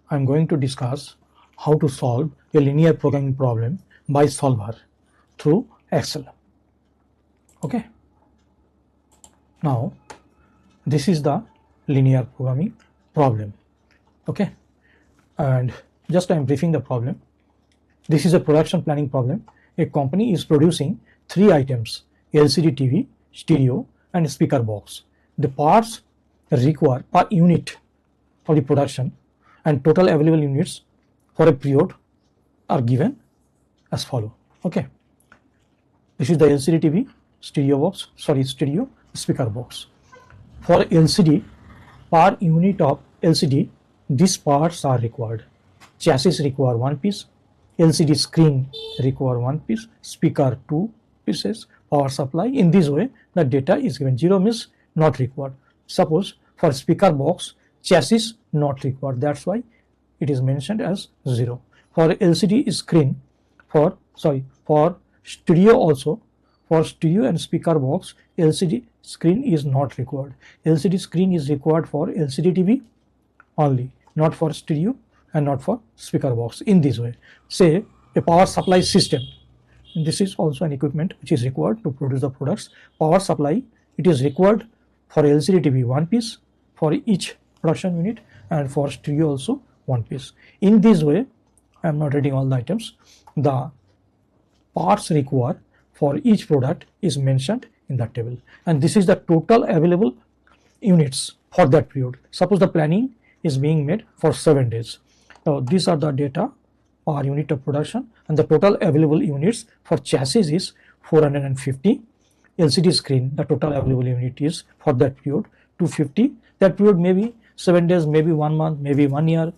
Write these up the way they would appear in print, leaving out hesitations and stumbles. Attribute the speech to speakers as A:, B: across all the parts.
A: I'm going to discuss how to solve a linear programming problem by solver through Excel. Okay. Now, this is the linear programming problem. Okay. And just I'm briefing the problem. This is a production planning problem. A company is producing 3 items: LCD TV, stereo, and speaker box. The parts required per unit for the production and total available units for a period are given as follow. Okay. This is the LCD TV, stereo speaker box. For LCD, per unit of LCD, these parts are required. Chassis require 1 piece, LCD screen require 1 piece, speaker 2 pieces, power supply. In this way, the data is given. 0 means not required. Suppose for speaker box, chassis not required. That's why it is mentioned as 0. For LCD screen, for stereo also, for stereo and speaker box, LCD screen is not required. LCD screen is required for LCD TV only, not for stereo and not for speaker box. In this way, say a power supply system. This is also an equipment which is required to produce the products. Power supply, it is required for LCD TV 1 piece for each production unit, and for stereo also 1 piece. In this way, I am not reading all the items. The parts required for each product is mentioned in that table, and this is the total available units for that period. Suppose the planning is being made for 7 days. Now these are the data per unit of production, and the total available units for chassis is 450. LCD screen, the total available unit is for that period 250. That period may be 7 days, maybe 1 month, maybe 1 year.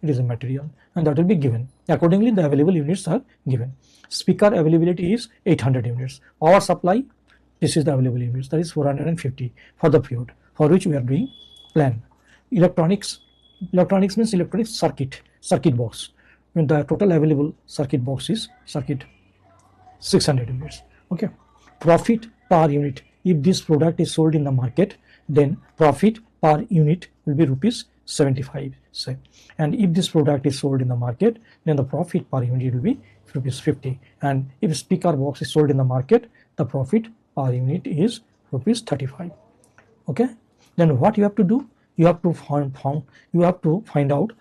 A: It is a material, and that will be given. Accordingly, the available units are given. Speaker availability is 800 units. Power supply, this is the available units, that is 450 for the period for which we are doing plan. Electronics means electronic circuit box. When the total available circuit box is 600 units. Okay. Profit per unit. If this product is sold in the market, then profit per unit will be rupees 75. Say, and if this product is sold in the market, then the profit per unit will be rupees 50. And if speaker box is sold in the market, the profit per unit is rupees 35. Okay. Then what you have to do? You have to find out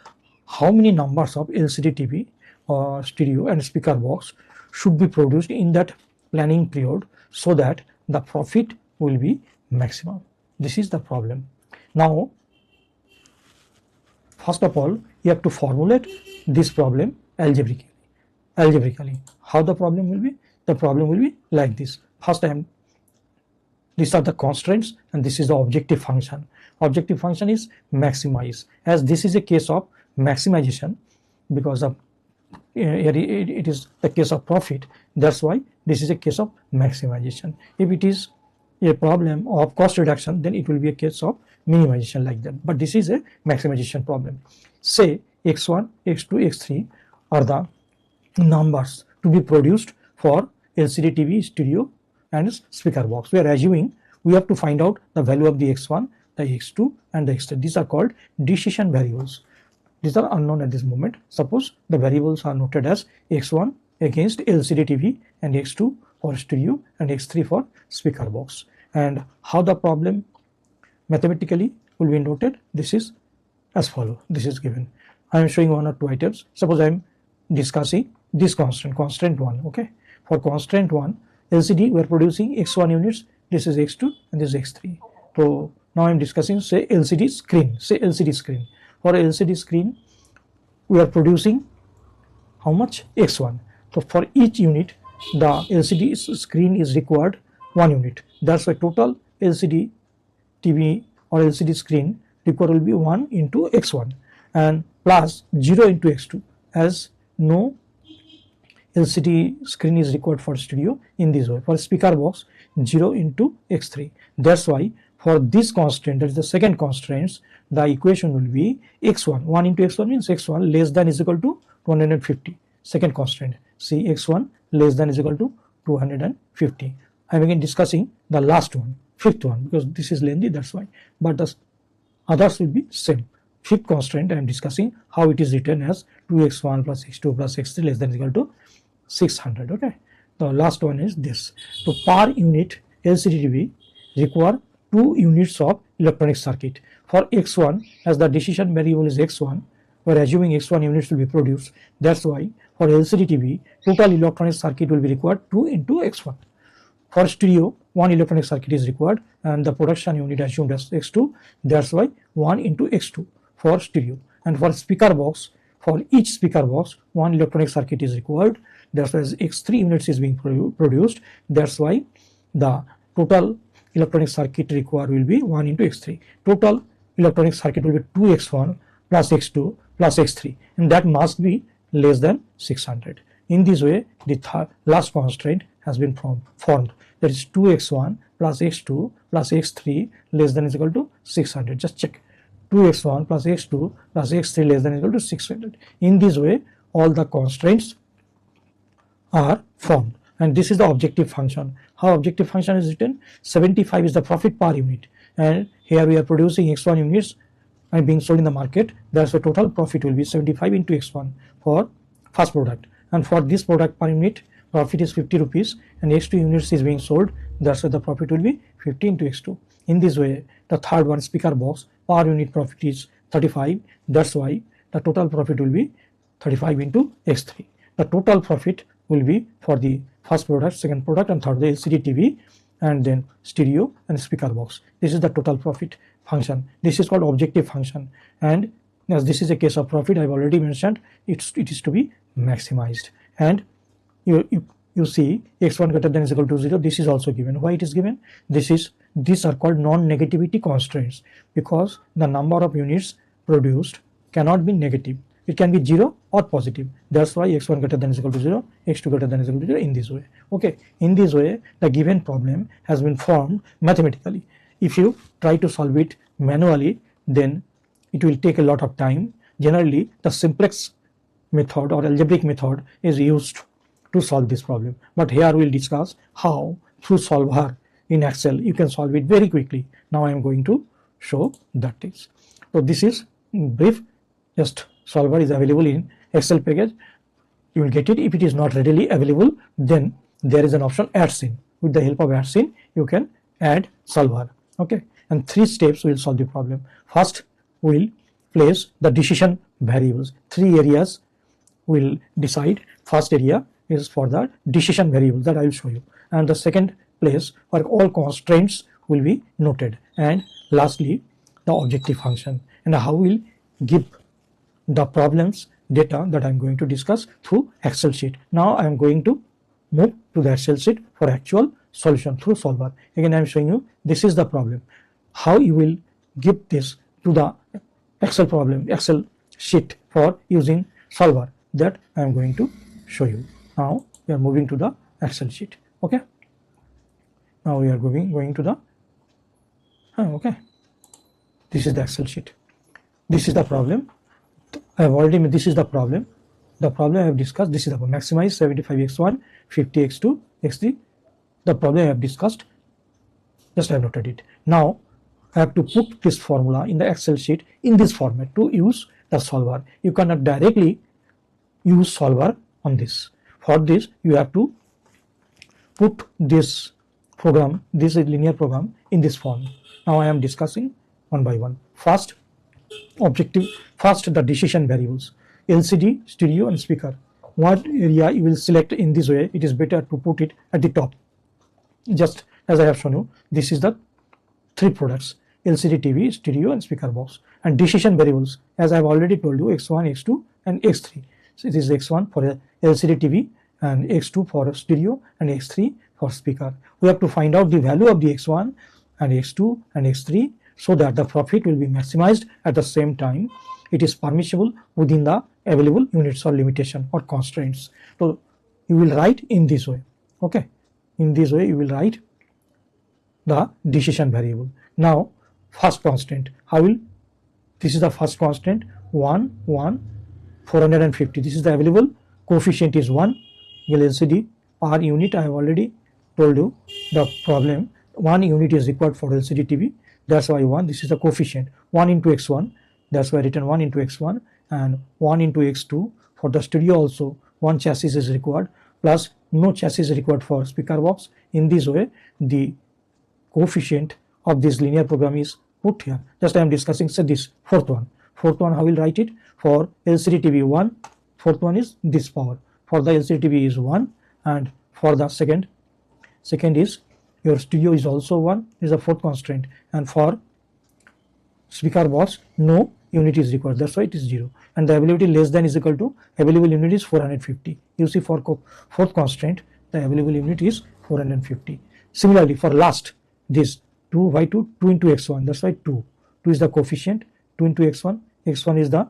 A: how many numbers of LCD TV or stereo and speaker box should be produced in that planning period so that the profit will be maximum. This is the problem. Now, first of all, you have to formulate this problem algebraically. How the problem will be? The problem will be like this. First, these are the constraints, and this is the objective function. Objective function is maximize. As this is a case of maximization, because of it is the case of profit, that's why this is a case of maximization. If it is a problem of cost reduction, then it will be a case of minimization, like that. But this is a maximization problem. Say x1, x2, x3 are the numbers to be produced for LCD TV, stereo and speaker box. We are assuming we have to find out the value of the x1, the x2 and the x3. These are called decision variables. These are unknown at this moment. Suppose the variables are noted as x1 against LCD TV and x2 for stereo and x3 for speaker box. And how the problem mathematically will be noted, this is as follow. This is given. I am showing 1 or 2 items. Suppose I am discussing this constraint 1. Okay. For constraint 1, LCD we are producing x1 units. This is x2 and this is x3. So now I am discussing, say, LCD screen. For LCD screen, we are producing how much? X1. So for each unit, the LCD screen is required 1 unit. That's why total LCD TV or LCD screen required will be 1 into x1 and plus 0 into x2, as no LCD screen is required for stereo. In this way, for speaker box, 0 into x3. That's why for this constraint, that is the second constraint, the equation will be x1. 1 into x1 means x1 less than is equal to 250. Second constraint. See, x1 less than is equal to 250. I am again discussing the last one, fifth one, because this is lengthy, that's why. But the others will be same. fifth constraint I am discussing how it is written as 2x1 plus x2 plus x3 less than or equal to 600. Okay, the last one is this. So per unit LCD TV require 2 units of electronic circuit. For x1, as the decision variable is x1, we are assuming x1 units will be produced. That's why for LCD TV, total electronic circuit will be required 2 into x1. For stereo, 1 electronic circuit is required and the production unit assumed as x2. That's why 1 into x2 for stereo. And for speaker box, for each speaker box, 1 electronic circuit is required. That's why x3 units is being produced. That's why the total electronic circuit required will be 1 into x3. Total electronic circuit will be 2x1 plus x2 plus x3, and that must be less than 600. In this way, the last constraint has been formed. That is 2x1 plus x2 plus x3 less than is equal to 600. Just check. 2x1 plus x2 plus x3 less than is equal to 600. In this way, all the constraints are formed. And this is the objective function. How objective function is written? 75 is the profit per unit. And here we are producing x1 units and being sold in the market. That's the total profit will be 75 into x1 for first product. And for this product per unit, profit is 50 rupees and x2 units is being sold. That's why the profit will be 50 into x2. In this way, the third one, speaker box, per unit profit is 35. That's why the total profit will be 35 into x3. The total profit will be for the first product, second product, and third, the LCD TV, and then stereo and speaker box. This is the total profit function. This is called objective function. And as this is a case of profit, I've already mentioned, it is to be maximized. And you see x1 greater than is equal to 0. This is also given. Why it is given? These are called non-negativity constraints, because the number of units produced cannot be negative. It can be 0 or positive. That's why x1 greater than is equal to 0, x2 greater than is equal to 0 in this way. Okay, in this way, the given problem has been formed mathematically. If you try to solve it manually, then it will take a lot of time. Generally, the simplex method or algebraic method is used to solve this problem. But here we will discuss how through solver in Excel you can solve it very quickly. Now I am going to show that things. So this is brief. Just solver is available in Excel package. You will get it. If it is not readily available, then there is an option add scene. With the help of add scene, you can add solver. Okay, and 3 steps will solve the problem. First, we will place the decision variables. 3 areas will decide. First area is for the decision variables that I will show you, and the second place where all constraints will be noted, and lastly the objective function, and how we will give the problems data that I am going to discuss through Excel sheet. Now I am going to move to the Excel sheet for actual solution through solver. Again I am showing you this is the problem. How you will give this to the Excel sheet for using solver, that I am going to show you. Now we are moving to the Excel sheet. Okay, now we are going to the okay, this is the Excel sheet. This is the problem. I have already made. This is the problem. The problem I have discussed. This is the maximize 75x1, 50x2, x3. The problem I have discussed. Just I have noted it. Now I have to put this formula in the Excel sheet in this format to use the solver. You cannot directly use solver on this. For this, you have to put this program, this linear program, in this form. Now I am discussing one by one. First, the decision variables, LCD, stereo, and speaker. What area you will select in this way, it is better to put it at the top. Just as I have shown you, this is the 3 products: LCD TV, stereo, and speaker box. And decision variables, as I have already told you, x1, x2, and x3. So this is x1 for LCD TV, and x2 for stereo, and x3 for speaker. We have to find out the value of the x1 and x2 and x3 so that the profit will be maximized. At the same time, it is permissible within the available units or limitation or constraints. So you will write in this way. Okay, in this way you will write the decision variable. Now first constant, this is the first constant, 1, 1, 450. This is the available coefficient is 1. LCD per unit, I have already told you the problem. 1 unit is required for LCD TV. That's why 1. This is the coefficient. 1 into x1. that's why I written 1 into x1 and 1 into x2. For the studio also, one chassis is required, plus no chassis is required for speaker box. In this way, the coefficient of this linear program is put here. Just I am discussing, say, this fourth one. Fourth one, how will write it? For LCD TV 1, fourth one is this power. For the LCD TV is 1, and for the second is your studio is also 1, is a fourth constraint, and for speaker box no unit is required, that's why it is 0, and the availability less than is equal to available unit is 450. You see, for fourth constraint the available unit is 450. Similarly, for last, this 2 why 2 into x1, that's why 2 is the coefficient, 2 into x1 is the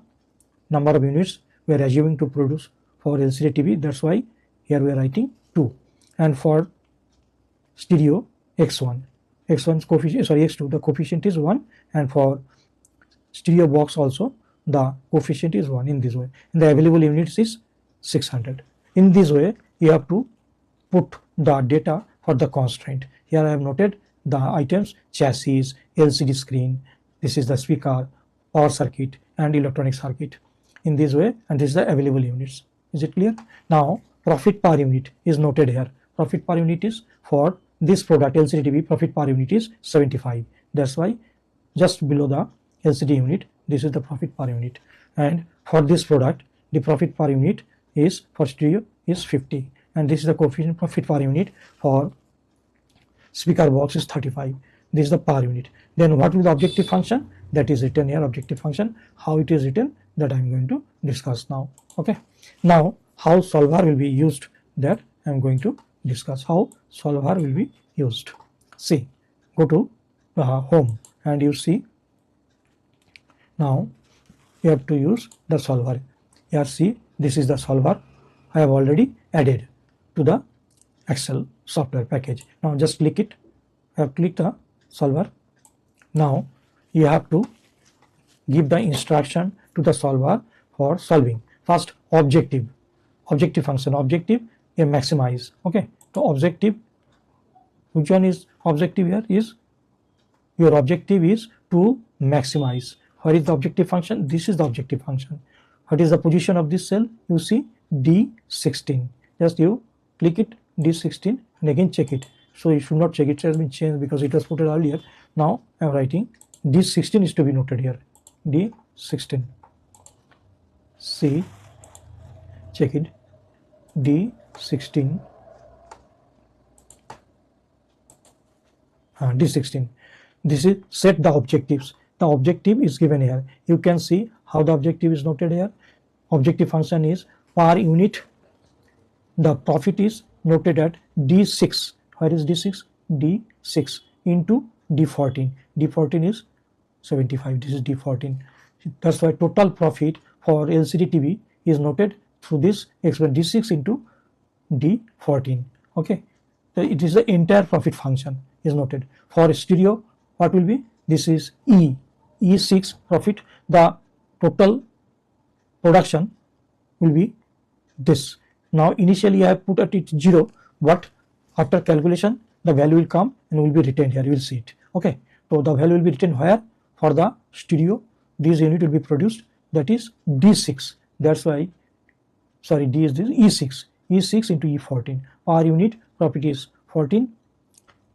A: number of units we are assuming to produce for LCD TV, that's why here we are writing 2. And for stereo x1's coefficient, sorry, x2, the coefficient is 1, and for stereo box also the coefficient is 1. In this way, and the available units is 600. In this way, you have to put the data for the constraint. Here I have noted the items: chassis, LCD screen, this is the speaker, power circuit, and electronic circuit. In this way, and this is the available units. Is it clear? Now, profit per unit is noted here. Profit per unit is for this product LCD TV, profit per unit is 75. That's why just below the LCD unit, this is the profit per unit. And for this product, the profit per unit is for stereo is 50, and this is the coefficient profit per unit. For speaker box is 35. This is the per unit. Then what will be the objective function? That is written here, objective function. How it is written, that I am going to discuss now. Okay. Now, how solver will be used, that I am going to discuss. How solver will be used. See, go to home and you see. Now you have to use the solver. Here see, this is the solver I have already added to the Excel software package. Now just click it. I have clicked the solver. Now you have to give the instruction to the solver for solving. First, objective function. Objective, a maximize. Okay, so objective, which one is objective here? Is your objective is to maximize. What is the objective function? This is the objective function. What is the position of this cell? You see D16. Just you click it, D16, and again check it. So you should not check it, has been changed because it was put earlier. Now I am writing D16 is to be noted here. D16. See, check it. D16. D16. This is set the objectives. The objective is given here. You can see how the objective is noted here. Objective function is per unit. The profit is noted at D6. Where is D6? D6 into D14. D14 is 75. This is D14. That's why total profit for LCD TV is noted through this expression, D6 into D14. Okay. So it is the entire profit function is noted. For stereo, what will be? This is E6 profit. The total production will be this. Now initially I have put at it 0, but after calculation the value will come and will be written here. You will see it. Okay. So the value will be written where? For the stereo, this unit will be produced, that is D6. That's why, sorry, D is this E6. E6 into E14. Per unit profit is 14.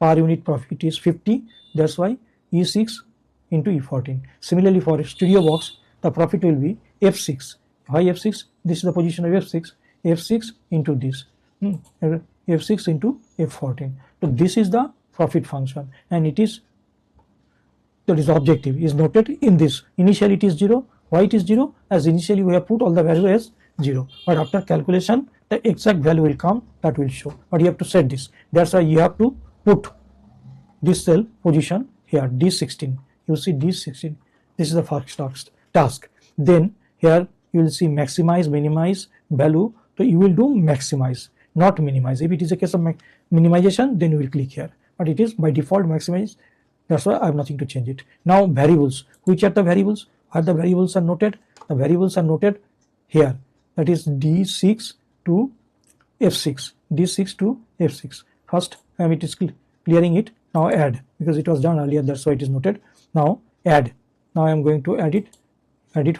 A: Per unit profit is 50. That's why E6 into E14. Similarly, for stereo box, the profit will be F6. Why F6? This is the position of F6. F6 into this. F6 into F14. So this is the profit function, and it is, that is objective is noted in this. Initially it is 0. Why it is 0? As initially we have put all the value as 0, but after calculation the exact value will come, that will show. But you have to set this. That's why you have to put this cell position here, D16. You see D16. This is the first task. Then here you will see maximize, minimize value. So you will do maximize, not minimize. If it is a case of minimization, then you will click here. But it is by default maximize. That's why I have nothing to change it. Now variables. Which are the variables? Are the variables are noted? The variables are noted here. That is D6 to F6. D6 to F6. First, it is clearing it. Now add, because it was done earlier. That's why it is noted. Now add. Now I am going to add it edit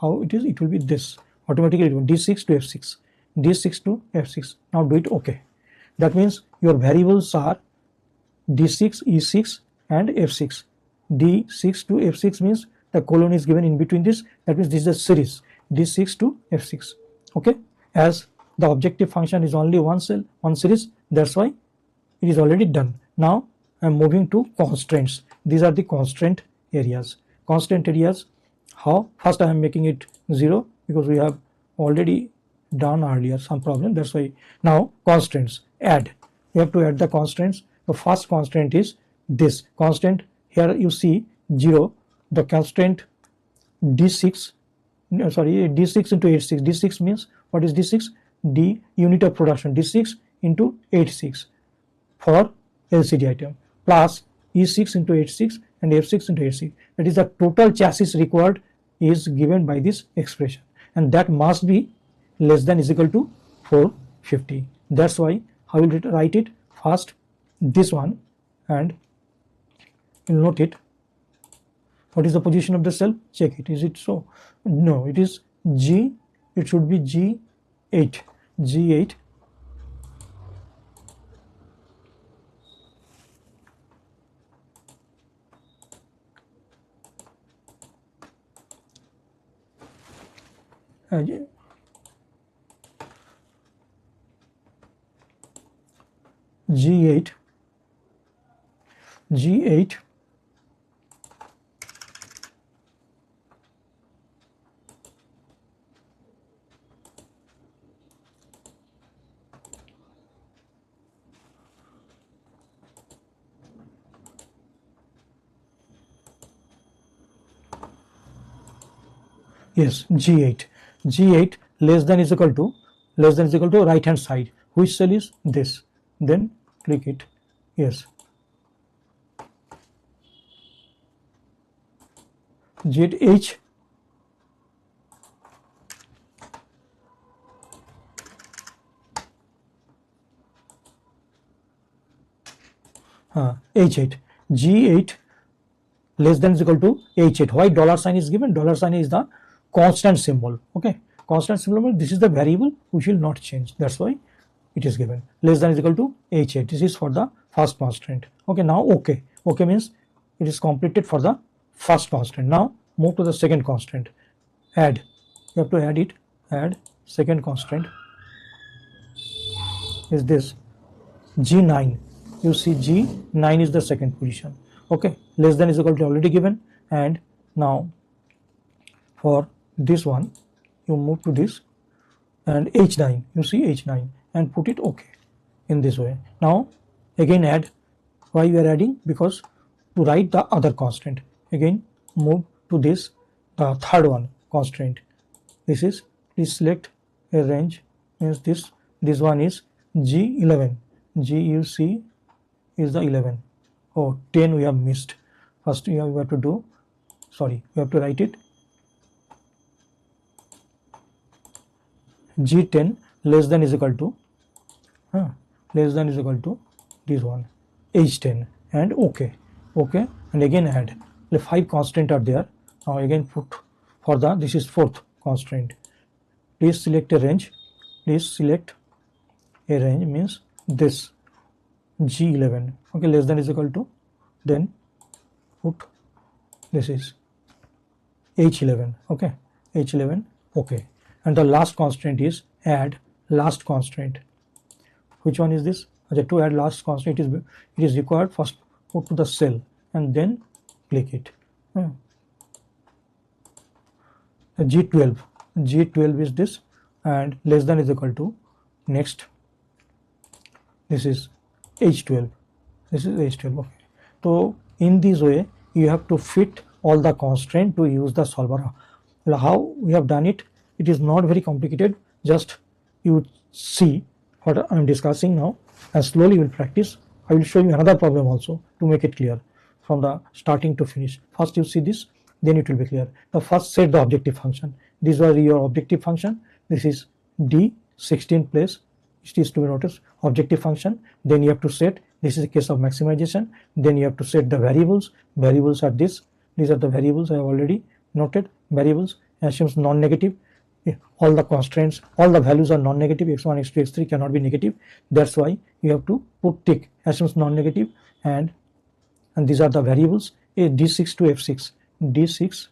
A: how it is, it will be this automatically d6 to f6, d6 to f6. Now do it OK. That means your variables are d6, e6 and f6. d6 to f6 means the colon is given in between this, that means this is a series d6 to f6. Okay, as the objective function is only one cell, one series, that's why it is already done. Now I am moving to constraints. These are the constraint areas. Constraint areas, how? First I am making it 0 because we have already done earlier some problem, that's why. Now constraints, add, you have to add the constraints. The first constraint is this constraint. Here you see 0, the constraint d6, sorry, d6 into 86. d6 means, what is d6? D unit of production, d6 into 86 for LCD item, plus E6 into 86 and F6 into 86. That is the total chassis required is given by this expression, and that must be less than is equal to 450. That's why I will write it first this one, and you will note it. What is the position of the cell? Check it. Is it so? No, it is G. It should be G8. G8. G8. G8. Yes, G8. G8 less than is equal to right hand side. Which cell is this? Then click it. Yes. H. H8. G8 less than is equal to H8. Why dollar sign is given? Dollar sign is the constant symbol. Okay, constant symbol, this is the variable which will not change, that's why it is given. Less than is equal to H8. This is for the first constraint. Okay, now OK. OK means it is completed for the first constraint. Now move to the second constraint. Add. You have to add it. Add second constraint is this G9. You see G9 is the second position. Okay, less than is equal to already given, and now for this one you move to this and H9. You see H9 and put it OK in this way. Now again add. Why we are adding? Because to write the other constant. Again move to this, the third one constraint. This is, please select a range, means this one is G11. G you see is the 11. Oh, 10 we have missed. First we have to do, sorry, we have to write it G10 less than is equal to this one H10 and OK. OK, and again add. The 5 constraint are there. Now again put for the, this is fourth constraint. Please select a range. Please select a range, means this G11. Okay, less than is equal to, then put this is H11. Okay, H11. Okay, and the last constraint is add last constraint. Which one is this? To add last constraint, it is required first put to the cell and then click it. G12. G12 is this, and less than is equal to, next this is H12. This is H12. Okay. So in this way you have to fit all the constraint to use the solver. How we have done it? It is not very complicated. Just you see what I am discussing now, and slowly you will practice. I will show you another problem also to make it clear from the starting to finish. First you see this, then it will be clear. The first set the objective function. This was your objective function. This is D16 place. It is to be noticed objective function. Then you have to set, this is a case of maximization. Then you have to set the variables. Variables are this. These are the variables I have already noted. variables, assumes non-negative, all the constraints, all the values are non-negative, x1, x2, x3 cannot be negative. That's why you have to put tick, assumes non-negative, and these are the variables, a d6 to f6, d6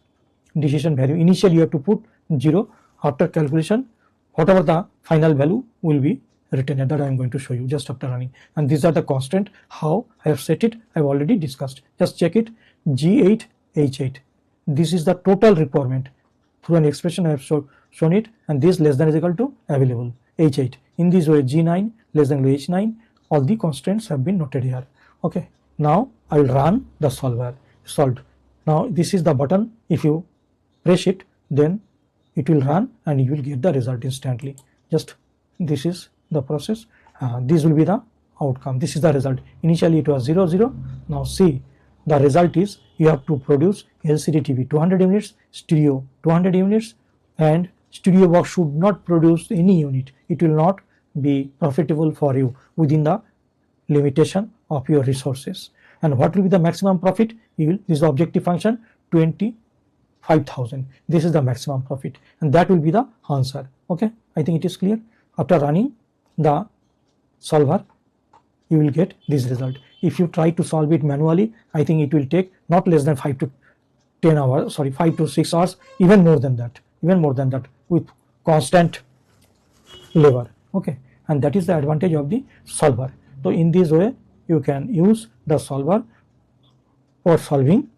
A: decision value. Initially you have to put 0. After calculation, whatever the final value will be written, and that I am going to show you just after running. And these are the constant. How I have set it, I have already discussed. Just check it. G8, H8. This is the total requirement. Through an expression I have shown it, and this less than is equal to available, H8. In this way, G9 less than H9. All the constraints have been noted here. Okay. Now I will run the solver. Solved. Now this is the button. If you press it, then it will run and you will get the result instantly. Just this is the process. This will be the outcome. This is the result. Initially it was 0 0. Now see, the result is you have to produce LCD TV 200 units, stereo 200 units, and stereo box should not produce any unit. It will not be profitable for you within the limitation of your resources. And what will be the maximum profit? This is the objective function, 25,000. This is the maximum profit, and that will be the answer. Okay, I think it is clear. After running the solver, you will get this result. If you try to solve it manually, I think it will take not less than 5 to 10 hours, sorry, 5 to 6 hours, even more than that, with constant labor. Okay, and that is the advantage of the solver. So in this way, you can use the solver for solving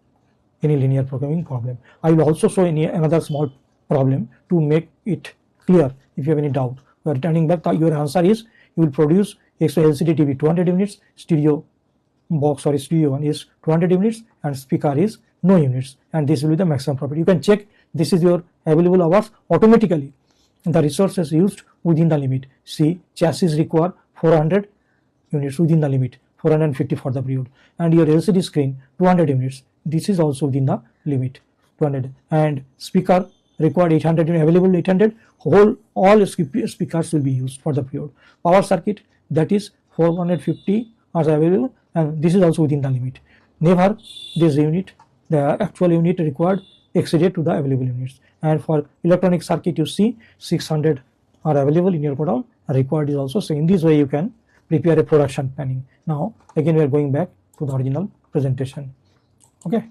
A: any linear programming problem. I will also show another small problem to make it clear. If you have any doubt, we are returning back. Your answer is you will produce LCD TV 200 units, stereo box or stereo one is 200 units, and speaker is no units, and this will be the maximum profit. You can check this is your available hours automatically. The resources used within the limit. See, chassis require 400 units within the limit, 450 for the period, and your LCD screen 200 units. This is also within the limit, 200, and speaker required 800 units, available 800. All speakers will be used for the period. Power circuit, that is 450 are available, and this is also within the limit. Never this unit, the actual unit required, exceeded to the available units. And for electronic circuit, you see 600 are available in your godown, required is also. So in this way you can prepare a production planning. Now again we are going back to the original presentation. Okay,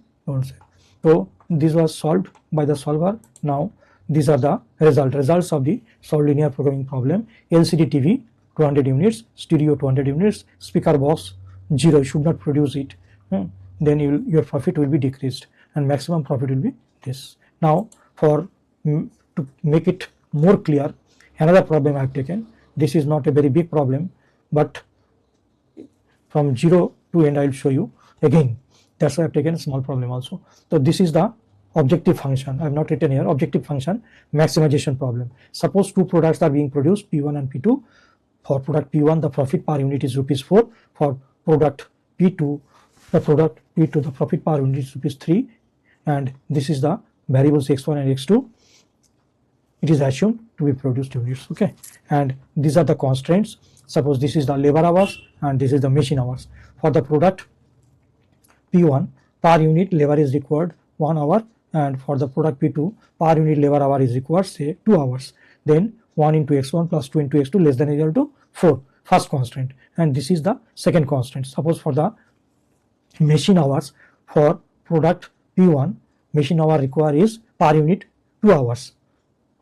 A: so this was solved by the solver. Now these are the results of the solved linear programming problem. LCD TV 200 units, stereo 200 units, speaker box 0, you should not produce it. Then your profit will be decreased, and maximum profit will be this. Now to make it more clear, another problem I have taken. This is not a very big problem, but from 0 to end I will show you again. That's why I have taken a small problem also. So this is the objective function. I have not written here. Objective function maximization problem. Suppose two products are being produced, P1 and P2. For product P1, the profit per unit is ₹4. For product P2, the profit per unit is ₹3. And this is the variables x1 and x2. It is assumed to be produced units. Okay, and these are the constraints. Suppose this is the labor hours and this is the machine hours. For the product P1, per unit labor is required 1 hour, and for the product P2, per unit labor hour is required, say 2 hours. Then 1 into x1 plus 2 into x2 less than or equal to 4, first constraint, and this is the second constraint. Suppose for the machine hours, for product P1, machine hour required is per unit 2 hours.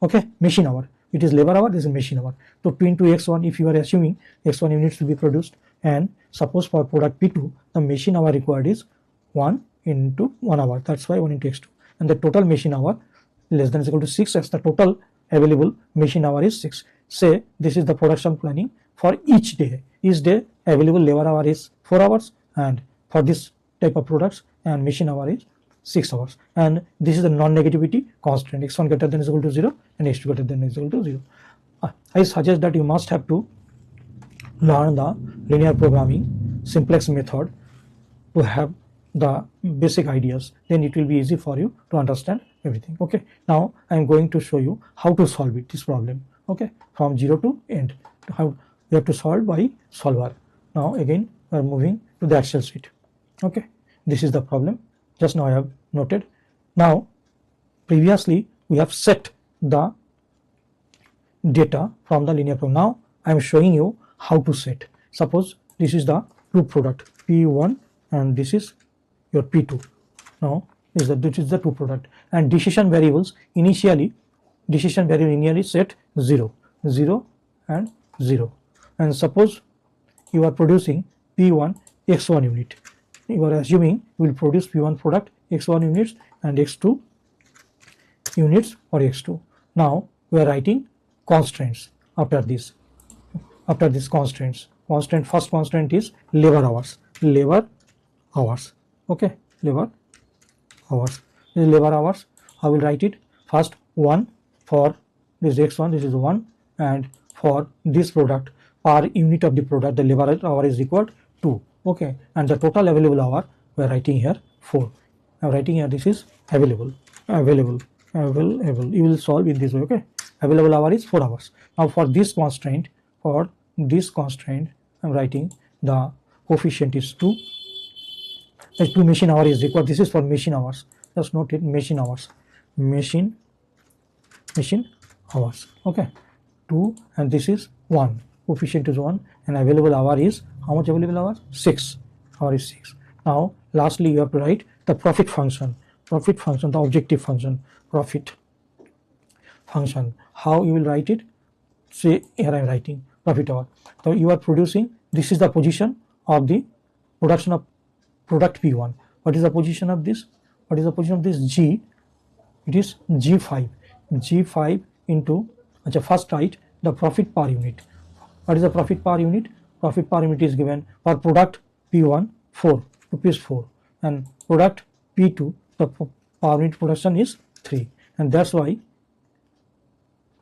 A: Okay, machine hour, it is labor hour, this is machine hour. So 2 into x1, if you are assuming x1 units to be produced, and suppose for product P2, the machine hour required is 1 into 1 hour, that's why 1 into x2, and the total machine hour less than or equal to 6, as the total available machine hour is 6. Say this is the production planning for each day. Each day available labor hour is 4 hours, and for this type of products, and machine hour is 6 hours. And this is the non-negativity constraint, x1 greater than or equal to 0 and x2 greater than or equal to 0. I suggest that you must have to learn the linear programming simplex method to have the basic ideas, then it will be easy for you to understand everything. Okay, now I am going to show you how to solve it, this problem. Okay, from 0 to end, how you have to solve by solver. Now again we are moving to the Excel sheet. Okay, this is the problem just now I have noted. Now previously we have set the data from the linear program. Now I am showing you how to set. Suppose this is the two product P1 and this is your P2. Now this is the two product, and decision variables initially set 0, 0 and 0. And suppose you are producing P1 x1 unit. You are assuming you will produce P1 product x1 units and x2 units for x2. Now we are writing constraints after this. After this constraints, first constraint is labor hours. Okay, labor hours. This is labor hours. I will write it first 1 for this x1, this is 1, and for this product per unit of the product the labor hour is equal 2. Okay, and the total available hour we are writing here 4. I am writing here this is available. You will solve in this way. Okay, available hour is 4 hours. Now for this constraint I am writing the coefficient is 2. The 2 machine hour is equal. This is for machine hours. Just note it, machine hours. Machine hours. Okay, 2, and this is 1. Coefficient is 1, and available hour is how much available hour? 6. Hour is 6. Now lastly you have to write the profit function. The objective function, profit function. How you will write it? Say here I am writing profit hour. So you are producing, this is the position of the production of product P1. What is the position of this? G? It is G5. G5 into, first write the profit per unit. What is the profit per unit? Profit per unit is given for product P1 4 rupees 4, and product P2 the per unit production is 3, and that's why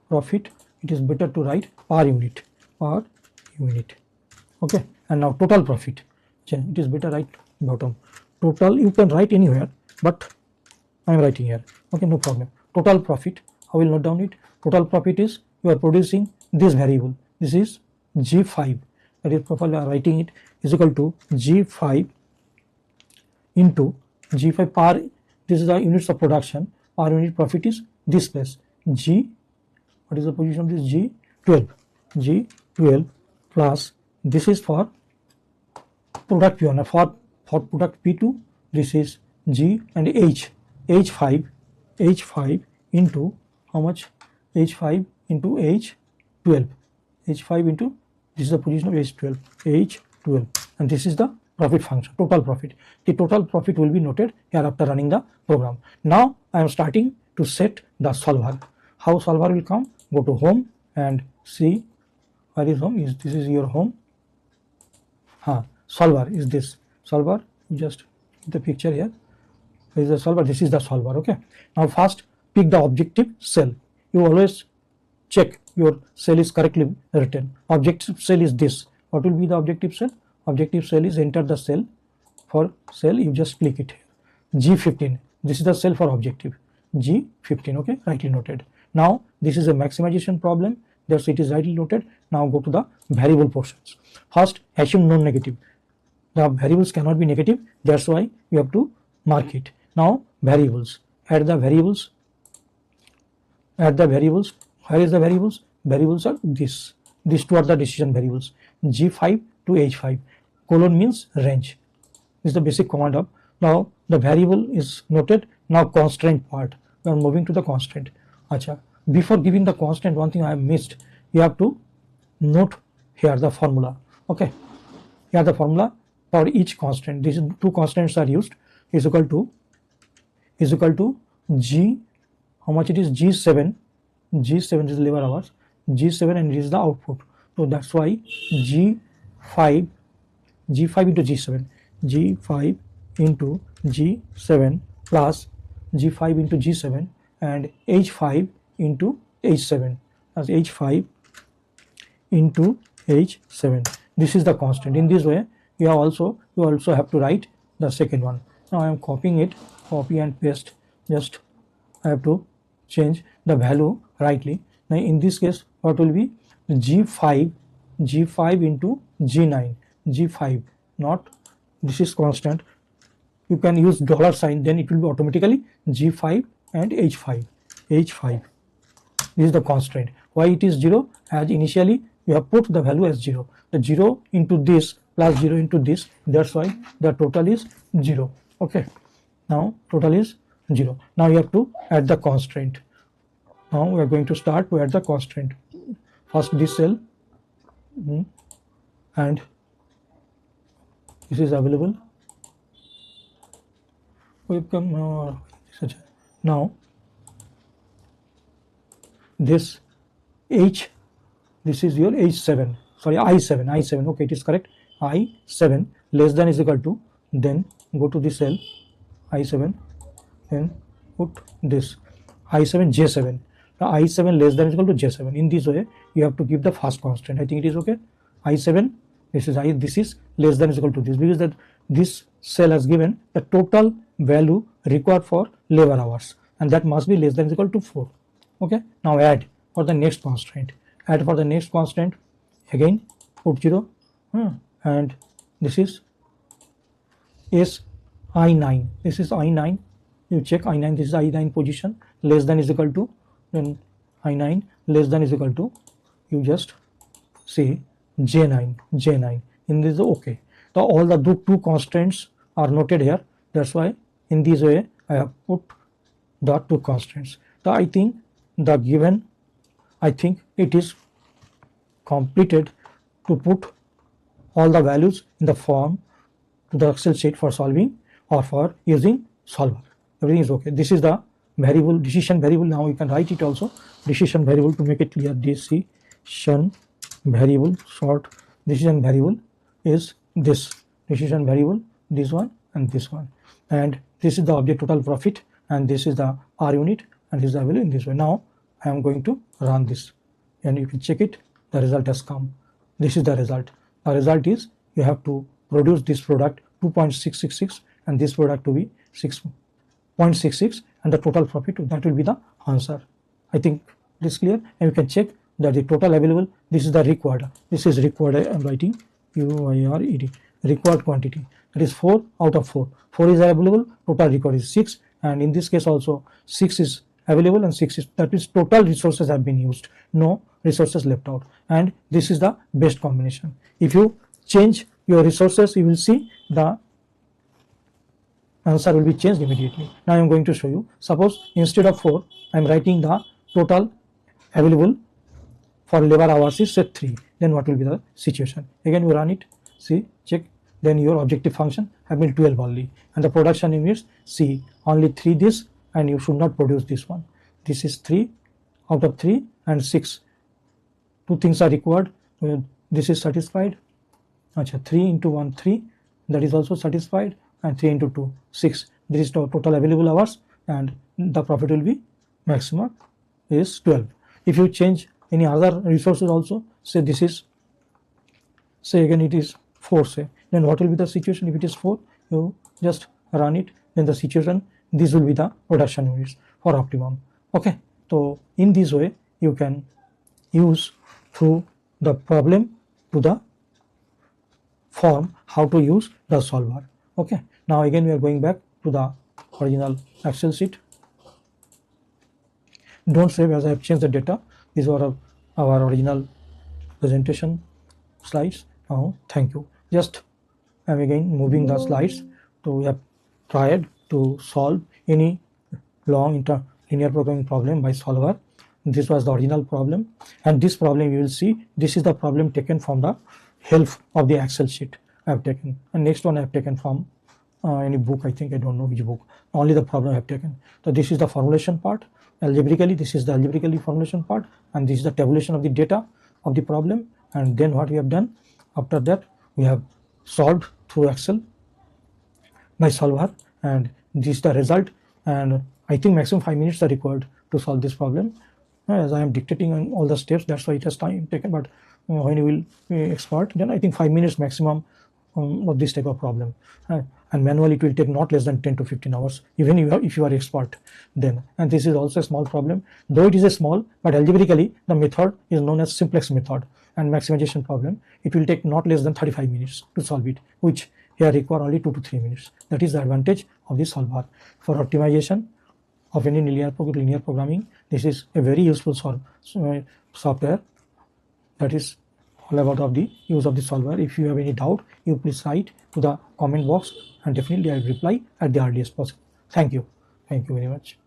A: profit it is better to write per unit. Okay, and now total profit. It is better write bottom. Total you can write anywhere, but I am writing here. Okay, no problem. Total profit, I will note down it. Total profit is you are producing this variable. This is G5. That is properly writing it is equal to G5 into G5 per, this is the units of production, per unit profit is this place G, what is the position of this G12 plus this is for product P1, for product P2 this is G and H5 into how much? H5 into H12, H5 into this is the position of H12, and this is the profit function, total profit. The total profit will be noted here after running the program. Now I am starting to set the solver. How solver will come? Go to home and see where is home. This is your home. Solver is this. Solver, just the picture here. This is the solver. This is the solver. Okay. Now first pick the objective cell. You always check your cell is correctly written. Objective cell is this. What will be the objective cell? Objective cell is enter the cell. For cell you just click it here. G15. This is the cell for objective. G15. Okay, rightly noted. Now this is a maximization problem. Thus it is rightly noted. Now go to the variable portions. First assume non-negative. The variables cannot be negative. That's why you have to mark it. Now variables. Add the variables. Where is the variables? Variables are this. These two are the decision variables. G5 to H5. Colon means range. This is the basic command of. Now the variable is noted. Now constraint part. We are moving to the constraint. Before giving the constraint, one thing I have missed. You have to note here the formula. Okay. Here the formula for each constraint. These two constraints are used. Is equal to G. How much it is? G7 is labor hours, G7, and it is the output. So that's why G5 into G7, G5 into G7 plus G5 into G7 and H5 into H7 as H5 into H7. This is the constant. In this way you also have to write the second one. Now I am copying it, copy and paste. Just I have to change the value rightly. Now in this case what will be? G5 into G9, G5, not this is constant. You can use dollar sign, then it will be automatically G5 and h5. H5, this is the constraint. Why it is 0? As initially you have put the value as 0. The 0 into this plus 0 into this, that's why the total is 0. Okay, now total is 0. Now you have to add the constraint. Now we are going to start to add the constraint. First this cell, and this is available. We come now this h, this is your h7, sorry i7, okay, it is correct, i7 less than is equal to, then go to this cell i7, then put this i7 j7. Now i7 less than is equal to j7. In this way you have to give the first constant. I think it is okay. I7, this is I, this is less than is equal to this, because that this cell has given the total value required for labor hours, and that must be less than is equal to 4. Okay, now add for the next constraint. Add for the next constant, again put 0, and this is i9. This is i9. You check i9. This is i9 position, less than is equal to, then i9 less than is equal to, you just say j9. In this, okay. So all the two constraints are noted here. That's why in this way I have put the two constraints. So I think the given, I think it is completed to put all the values in the form to the Excel sheet for solving or for using solver. Everything is okay. This is the variable, decision variable. Now you can write it also, decision variable, to make it clear. Decision variable, short decision variable is this decision variable, this one and this one, and this is the object total profit, and this is the R unit, and this is the value in this way. Now I am going to run this, and you can check it. The result has come. This is the result. The result is you have to produce this product 2.666 and this product to be 6.66, and the total profit, that will be the answer. I think this is clear, and you can check that the total available, this is the required. This is required. I am writing UIRED, required quantity. That is 4 out of 4. 4 is available, total required is 6, and in this case also 6 is available and 6 is, that is total resources have been used, no resources left out, and this is the best combination. If you change your resources, you will see the answer will be changed immediately. Now I am going to show you. Suppose instead of 4 I am writing the total available for labor hours is set 3, then what will be the situation? Again we run it, see, check, then your objective function have been 12 only, and the production units, see, only 3 this, and you should not produce this one. This is 3 out of 3 and 6. Two things are required. This is satisfied. 3 into 1 3, that is also satisfied, and 3 into 2 6. This is the total available hours, and the profit will be maximum is 12. If you change any other resources also, say this is, say again it is 4, say, then what will be the situation? If it is 4, you just run it, then the situation, this will be the production units for optimum. Okay, so in this way you can use through the problem to the form how to use the solver. Okay, now again we are going back to the original Excel sheet. Don't save, as I have changed the data. These were our original presentation slides. Now thank you. Just I am again moving the slides. So we have tried to solve any long linear programming problem by solver. This was the original problem, and this problem you will see, this is the problem taken from the help of the Excel sheet I have taken, and next one I have taken from any book. I think I don't know which book, only the problem I have taken. So this is the formulation part. Algebraically, this is the algebraically formulation part, and this is the tabulation of the data of the problem. And then what we have done after that, we have solved through Excel by solver, and this is the result. And I think maximum 5 minutes are required to solve this problem. As I am dictating on all the steps, that's why it has time taken. But when you will be expert, then I think 5 minutes maximum of this type of problem. And manually it will take not less than 10 to 15 hours, even if you are expert then. And this is also a small problem, though it is a small, but algebraically the method is known as simplex method and maximization problem. It will take not less than 35 minutes to solve it, which here require only 2 to 3 minutes. That is the advantage of this solver. For optimization, of any linear programming. This is a very useful software. That is all about of the use of the solver. If you have any doubt, you please write to the comment box, and definitely I will reply at the earliest possible. Thank you very much.